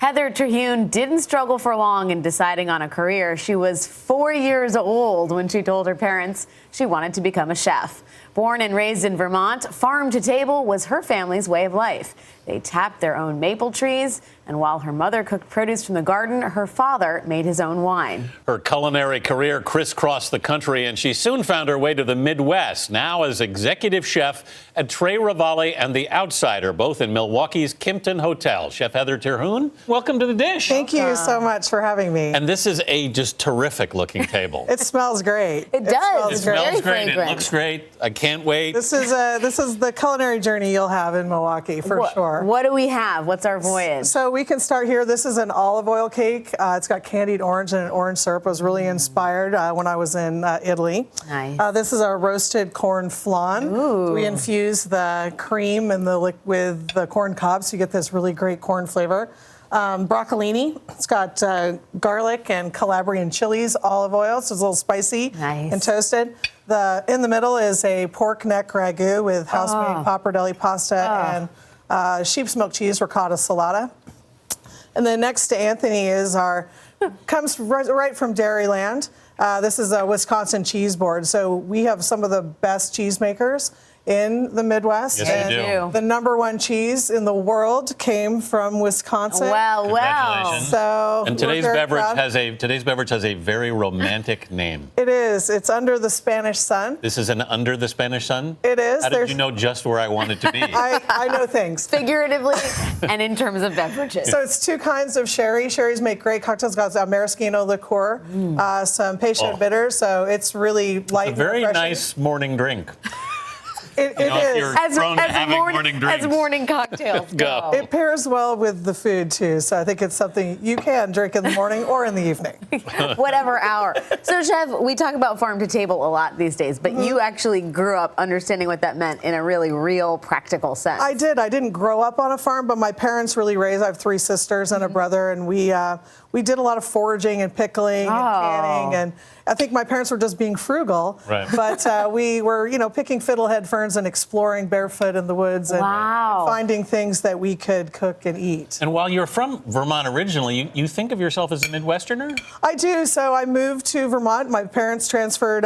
Heather Terhune didn't struggle for long in deciding on a career. She was 4 years old when she told her parents she wanted to become a chef. Born and raised in Vermont, farm to table was her family's way of life. They tapped their own maple trees, and while her mother cooked produce from the garden, her father made his own wine. Her culinary career crisscrossed the country, and she soon found her way to the Midwest, now as executive chef at Rivali and The Outsider, both in Milwaukee's Klimpton Hotel. Chef Heather Terhune, welcome to the dish. Thank you so much for having me. And this is a just terrific looking table. It smells great. It does. It smells great. It looks great. I can't wait. This is the culinary journey you'll have in Milwaukee for sure. What do we have? What's our voyage? So we can start here. This is an olive oil cake. It's got candied orange and an orange syrup. I was really inspired when I was in Italy. Nice. This is our roasted corn flan. Ooh. We infuse the cream and with the corn cob, so you get this really great corn flavor. Broccolini. It's got garlic and Calabrian chilies, olive oil, so it's a little spicy and toasted. In the middle is a pork neck ragu with house-made pappardelle pasta and sheep's milk cheese ricotta salata. And then next to Anthony is comes right from Dairyland. This is a Wisconsin cheese board. So we have some of the best cheesemakers in the Midwest. Yes, we do. The #1 cheese in the world came from Wisconsin. Well. So and today's beverage has a very romantic name. It is. It's Under the Spanish Sun. This is an Under the Spanish Sun? It is. How did you know just where I wanted to be? I know things. Figuratively and in terms of beverages. So it's two kinds of sherry. Sherries make great cocktails. It's got maraschino liqueur, some Peychaud bitters. So it's really light. It's a very nice morning drink. It is. As morning cocktails go. It pairs well with the food, too. So I think it's something you can drink in the morning or in the evening. Whatever hour. So, Chef, we talk about farm to table a lot these days, but you actually grew up understanding what that meant in a really real, practical sense. I did. I didn't grow up on a farm, but my parents really raised. I have 3 sisters and a brother, and we did a lot of foraging and pickling and canning, and I think my parents were just being frugal. Right. But we were, picking fiddlehead ferns and exploring barefoot in the woods and finding things that we could cook and eat. And while you're from Vermont originally, you think of yourself as a Midwesterner? I do. So I moved to Vermont. My parents transferred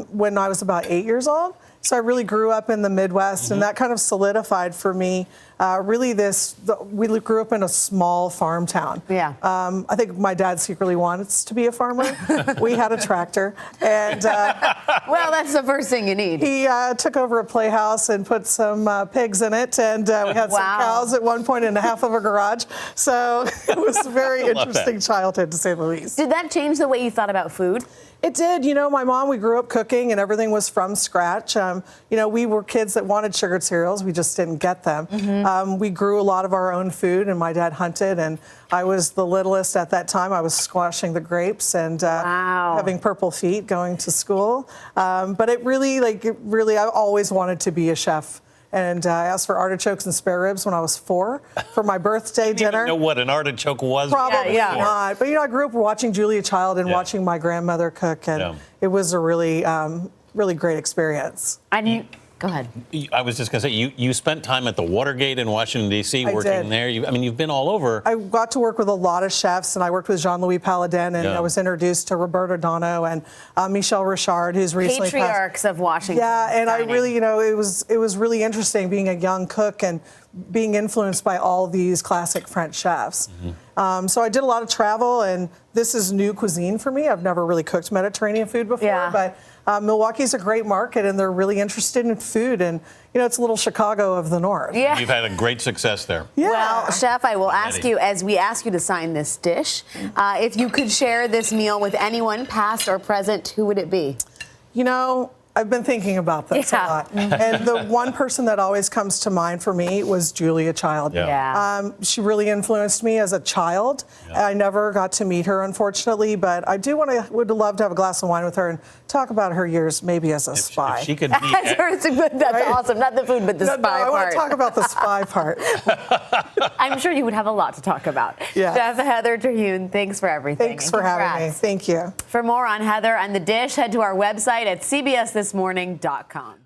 when I was about 8 years old. So I really grew up in the Midwest, and that kind of solidified for me we grew up in a small farm town. Yeah. I think my dad secretly wants to be a farmer. We had a tractor, and well, that's the first thing you need. He took over a playhouse and put some pigs in it, and we had some cows at one point in half of a garage. So it was a very interesting childhood, to say the least. Did that change the way you thought about food? It did. My mom, we grew up cooking and everything was from scratch. We were kids that wanted sugared cereals. We just didn't get them. We grew a lot of our own food, and my dad hunted, and I was the littlest at that time. I was squashing the grapes and having purple feet going to school. But I always wanted to be a chef. And I asked for artichokes and spare ribs when I was 4 for my birthday dinner. I didn't know what an artichoke was. Probably not. But, I grew up watching Julia Child and watching my grandmother cook, and it was a really, really great experience. Go ahead. I was just going to say, you spent time at the Watergate in Washington, D.C. working there. You've been all over. I got to work with a lot of chefs, and I worked with Jean-Louis Paladin, and I was introduced to Roberto Dono and Michel Richard, who's recently patriarchs of Washington. Yeah, and dining. I really, it was really interesting being a young cook and being influenced by all these classic French chefs. So I did a lot of travel, and this is new cuisine for me. I've never really cooked Mediterranean food before, but Milwaukee's a great market, and they're really interested in food, and it's a little Chicago of the North. Yeah. You've had a great success there. Yeah. Well, Chef, I will ask you, as we ask you to sign this dish, if you could share this meal with anyone, past or present, who would it be? I've been thinking about this a lot. And the one person that always comes to mind for me was Julia Child. She really influenced me as a child. I never got to meet her, unfortunately, but I would love to have a glass of wine with her and talk about her years maybe as a spy. If she could be That's awesome. Not the food, but the spy part. I want to talk about the spy part. I'm sure you would have a lot to talk about. Chef Heather Terhune, thanks for everything. Thanks for having me. Thank you. For more on Heather and the dish, head to our website at cbsthismorning.com.